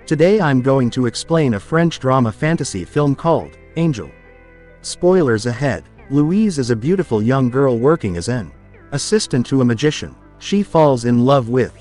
Today I'm going to explain a French drama fantasy film called Angel. Spoilers ahead. Louise is a beautiful young girl working as an assistant to a magician. She falls in love with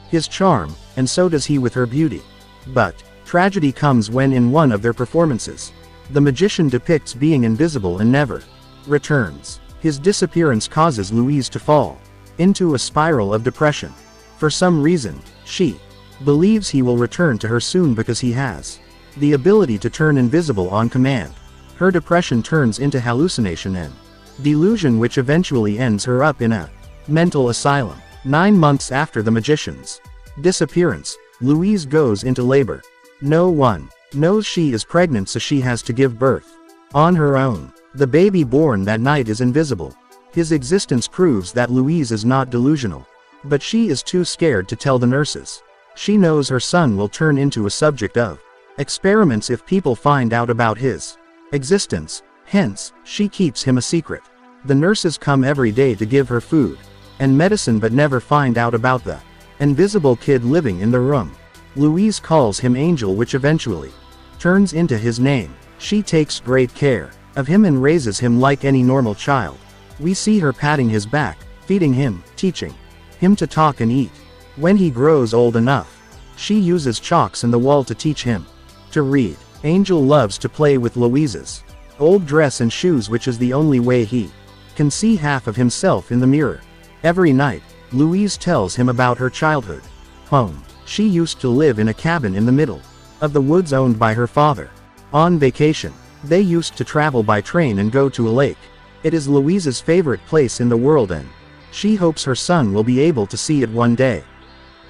his charm, and so does he with her beauty. But tragedy comes when in one of their performances, the magician depicts being invisible and never returns. His disappearance causes Louise to fall into a spiral of depression. For some reason, she believes he will return to her soon because he has the ability to turn invisible on command. Her depression turns into hallucination and delusion, which eventually ends her up in a mental asylum. 9 months after the magician's disappearance, Louise goes into labor. No one knows she is pregnant, so she has to give birth on her own. The baby born that night is invisible. His existence proves that Louise is not delusional. But she is too scared to tell the nurses. She knows her son will turn into a subject of experiments if people find out about his existence. Hence, she keeps him a secret. The nurses come every day to give her food and medicine but never find out about the invisible kid living in the room. Louise calls him Angel, which eventually turns into his name. She takes great care of him and raises him like any normal child. We see her patting his back, feeding him, teaching him to talk and eat. When he grows old enough, she uses chalks in the wall to teach him to read. Angel loves to play with Louise's old dress and shoes, which is the only way he can see half of himself in the mirror. Every night, Louise tells him about her childhood home. She used to live in a cabin in the middle of the woods owned by her father. On vacation, they used to travel by train and go to a lake. It is Louise's favorite place in the world, and she hopes her son will be able to see it one day.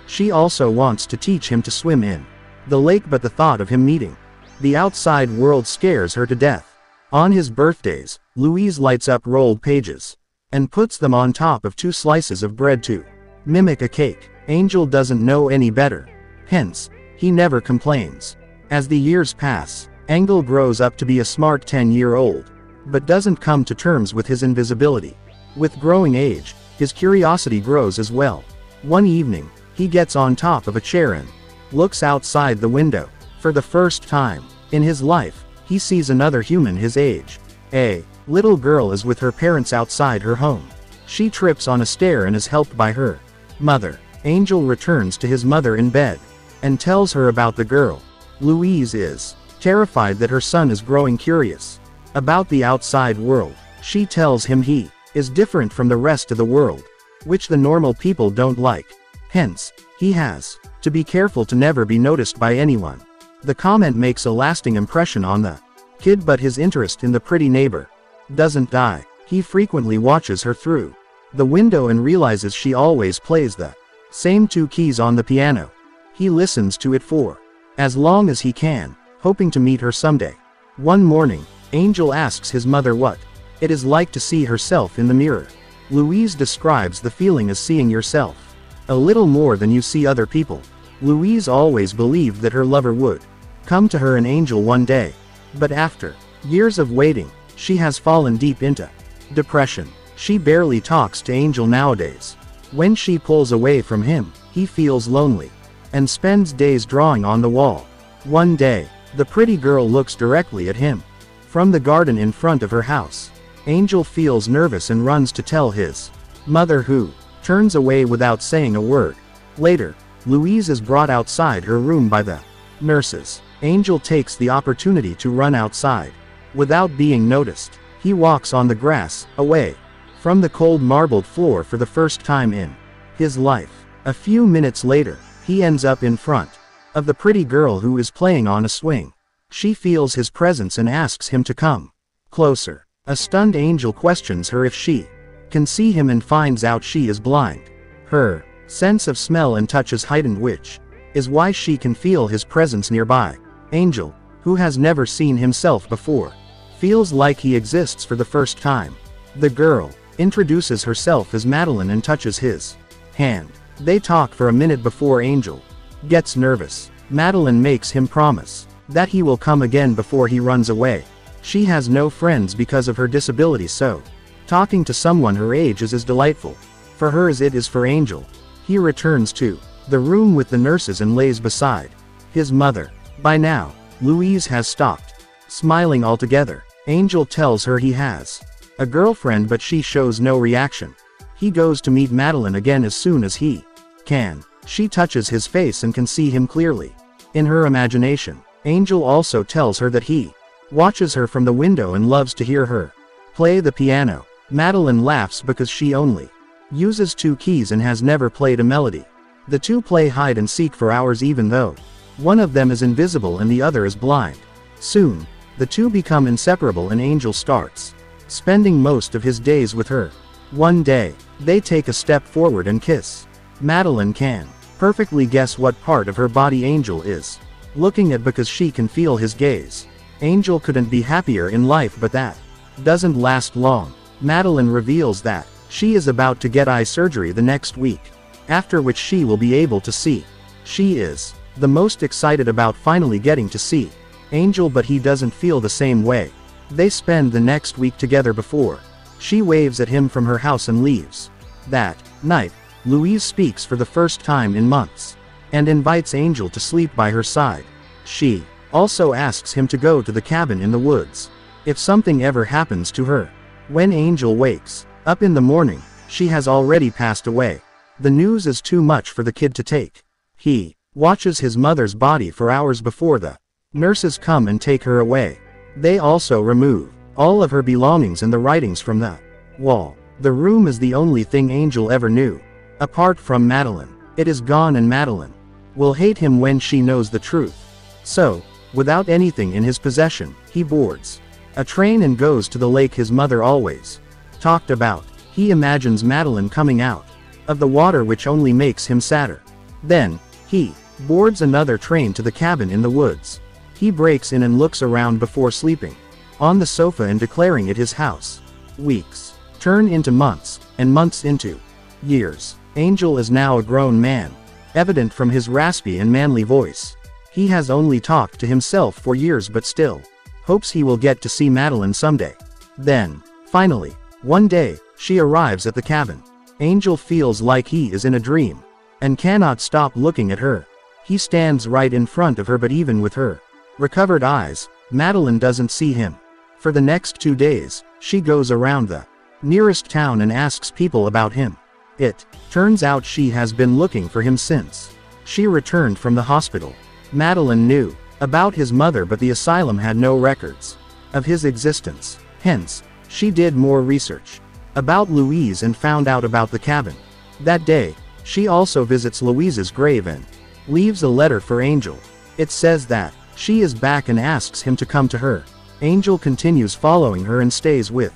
She also wants to teach him to swim in the lake, but the thought of him meeting the outside world scares her to death. On his birthdays, Louise lights up rolled pages and puts them on top of 2 slices of bread to mimic a cake. Angel doesn't know any better. Hence, he never complains. As the years pass, Angel grows up to be a smart 10-year-old, but doesn't come to terms with his invisibility. With growing age, his curiosity grows as well. One evening, he gets on top of a chair and looks outside the window. For the first time in his life, he sees another human his age. A little girl is with her parents outside her home. She trips on a stair and is helped by her mother. Angel returns to his mother in bed and tells her about the girl. Louise is terrified that her son is growing curious about the outside world. She tells him he is different from the rest of the world, which the normal people don't like. Hence, he has to be careful to never be noticed by anyone. The comment makes a lasting impression on the kid, but his interest in the pretty neighbor doesn't die. He frequently watches her through the window and realizes she always plays the same 2 keys on the piano. He listens to it for as long as he can, hoping to meet her someday. One morning, Angel asks his mother what it is like to see herself in the mirror. Louise describes the feeling as seeing yourself a little more than you see other people. Louise always believed that her lover would come to her in Angel one day. But after years of waiting, she has fallen deep into depression. She barely talks to Angel nowadays. When she pulls away from him, he feels lonely and spends days drawing on the wall. One day, the pretty girl looks directly at him from the garden in front of her house. Angel feels nervous and runs to tell his mother, who turns away without saying a word. Later, Louise is brought outside her room by the nurses. Angel takes the opportunity to run outside without being noticed. He walks on the grass, away from the cold marbled floor for the first time in his life. A few minutes later, he ends up in front of the pretty girl who is playing on a swing. She feels his presence and asks him to come closer. A stunned Angel questions her if she can see him and finds out she is blind. Her sense of smell and touch is heightened, which is why she can feel his presence nearby. Angel, who has never seen himself before, feels like he exists for the first time. The girl introduces herself as Madeline and touches his hand. They talk for a minute before Angel gets nervous. Madeline makes him promise that he will come again before he runs away. She has no friends because of her disability, so talking to someone her age is as delightful for her as it is for Angel. He returns to the room with the nurses and lays beside His mother. By now, Louise has stopped smiling altogether. Angel tells her he has a girlfriend, but she shows no reaction. He goes to meet Madeline again as soon as he can. She touches his face and can see him clearly. In her imagination, Angel also tells her that he watches her from the window and loves to hear her play the piano. Madeline laughs because she only uses 2 keys and has never played a melody. The two play hide and seek for hours even though one of them is invisible and the other is blind. Soon, the two become inseparable and Angel starts spending most of his days with her. One day, they take a step forward and kiss. Madeline can perfectly guess what part of her body Angel is looking at because she can feel his gaze. Angel couldn't be happier in life, but that doesn't last long. Madeline reveals that she is about to get eye surgery the next week, after which she will be able to see. She is the most excited about finally getting to see Angel, but he doesn't feel the same way. They spend the next week together before she waves at him from her house and leaves. That night, Louise speaks for the first time in months and invites Angel to sleep by her side. She also asks him to go to the cabin in the woods if something ever happens to her. When Angel wakes up in the morning, she has already passed away. The news is too much for the kid to take. He watches his mother's body for hours before the nurses come and take her away. They also remove all of her belongings and the writings from the wall. The room is the only thing Angel ever knew. Apart from Madeline, it is gone, and Madeline will hate him when she knows the truth. So, without anything in his possession, he boards a train and goes to the lake his mother always talked about. He imagines Madeline coming out of the water, which only makes him sadder. Then, he boards another train to the cabin in the woods. He breaks in and looks around before sleeping on the sofa and declaring it his house. Weeks turn into months, and months into years. Angel is now a grown man, evident from his raspy and manly voice. He has only talked to himself for years but still hopes he will get to see Madeline someday. Then, finally, one day, she arrives at the cabin. Angel feels like he is in a dream and cannot stop looking at her. He stands right in front of her, but even with her recovered eyes, Madeline doesn't see him. For the next 2 days, she goes around the nearest town and asks people about him. It turns out she has been looking for him since she returned from the hospital. Madeline knew about his mother, but the asylum had no records of his existence. Hence, she did more research about Louise and found out about the cabin. That day, she also visits Louise's grave and leaves a letter for Angel. It says that she is back and asks him to come to her. Angel continues following her and stays with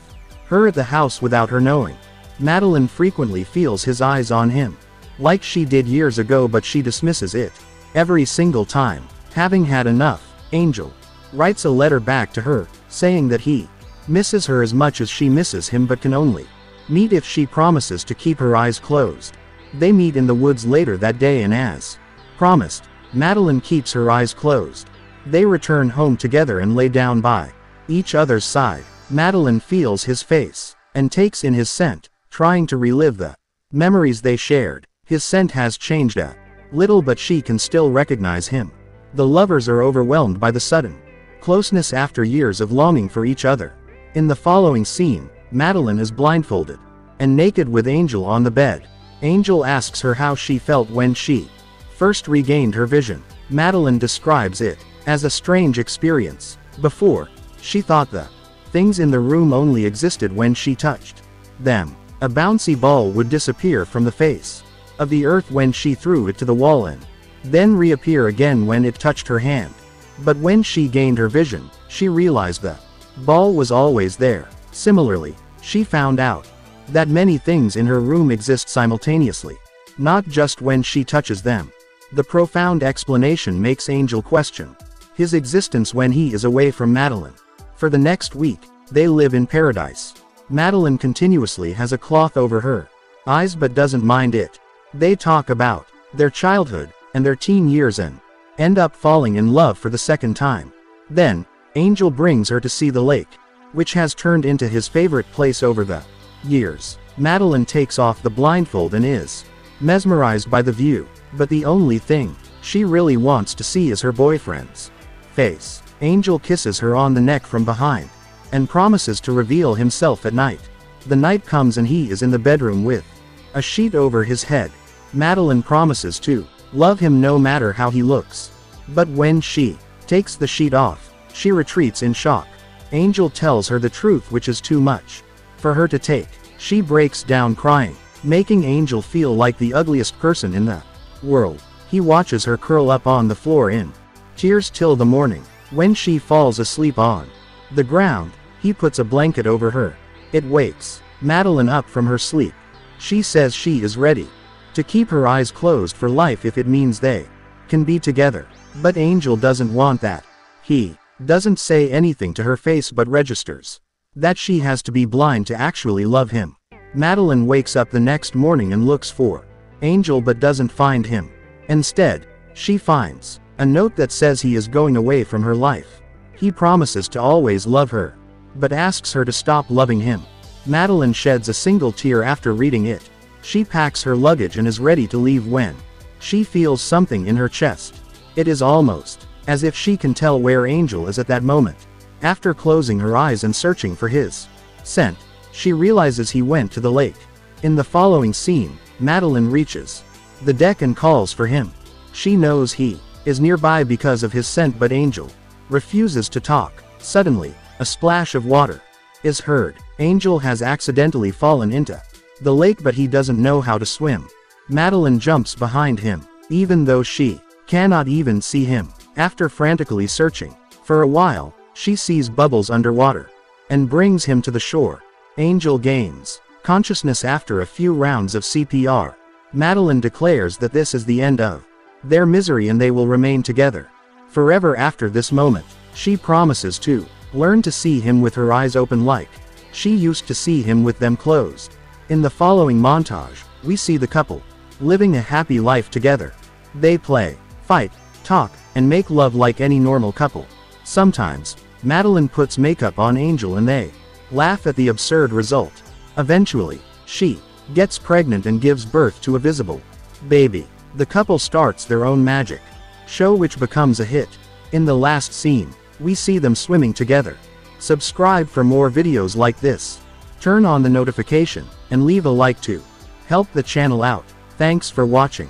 her at the house without her knowing. Madeline frequently feels his eyes on him, like she did years ago, but she dismisses it every single time. Having had enough, Angel writes a letter back to her, saying that he misses her as much as she misses him, but can only meet if she promises to keep her eyes closed. They meet in the woods later that day, and as promised, Madeline keeps her eyes closed. They return home together and lay down by each other's side. Madeline feels his face and takes in his scent, trying to relive the memories they shared. His scent has changed a little, but she can still recognize him. The lovers are overwhelmed by the sudden closeness after years of longing for each other. In the following scene, Madeline is blindfolded and naked with Angel on the bed. Angel asks her how she felt when she first regained her vision. Madeline describes it as a strange experience. Before, she thought the things in the room only existed when she touched them. A bouncy ball would disappear from the face of the earth when she threw it to the wall and then reappear again when it touched her hand. But when she gained her vision, she realized the ball was always there. Similarly, she found out that many things in her room exist simultaneously, not just when she touches them. The profound explanation makes Angel question his existence when he is away from Madeline. For the next week, they live in paradise. Madeline continuously has a cloth over her eyes but doesn't mind it. They talk about their childhood and their teen years and end up falling in love for the second time. Then, Angel brings her to see the lake, which has turned into his favorite place over the years. Madeline takes off the blindfold and is mesmerized by the view, but the only thing she really wants to see is her boyfriend's face. Angel kisses her on the neck from behind, and promises to reveal himself at night. The night comes and he is in the bedroom with a sheet over his head. Madeline promises to love him no matter how he looks. But when she takes the sheet off, she retreats in shock. Angel tells her the truth, which is too much for her to take. She breaks down crying, making Angel feel like the ugliest person in the world. He watches her curl up on the floor in tears till the morning. When she falls asleep on the ground, he puts a blanket over her. It wakes Madeline up from her sleep. She says she is ready to keep her eyes closed for life if it means they can be together. But Angel doesn't want that. He doesn't say anything to her face but registers that she has to be blind to actually love him. Madeline wakes up the next morning and looks for Angel but doesn't find him. Instead, she finds a note that says he is going away from her life. He promises to always love her, but asks her to stop loving him. Madeline sheds a single tear after reading it. She packs her luggage and is ready to leave when she feels something in her chest. It is almost as if she can tell where Angel is at that moment. After closing her eyes and searching for his scent, she realizes he went to the lake. In the following scene, Madeline reaches the deck and calls for him. She knows he is nearby because of his scent, but Angel refuses to talk. Suddenly, a splash of water is heard. Angel has accidentally fallen into the lake, but he doesn't know how to swim. Madeline jumps behind him, even though she cannot even see him. After frantically searching for a while, she sees Bubbles underwater and brings him to the shore. Angel gains consciousness after a few rounds of CPR. Madeline declares that this is the end of their misery and they will remain together forever after this moment. She promises to learn to see him with her eyes open like she used to see him with them closed. In the following montage, we see the couple living a happy life together. They play, fight, talk, and make love like any normal couple. Sometimes, Madeline puts makeup on Angel and they laugh at the absurd result. Eventually, she gets pregnant and gives birth to a visible baby. The couple starts their own magic show, which becomes a hit. In the last scene, we see them swimming together. Subscribe for more videos like this. Turn on the notification, and leave a like to help the channel out. Thanks for watching.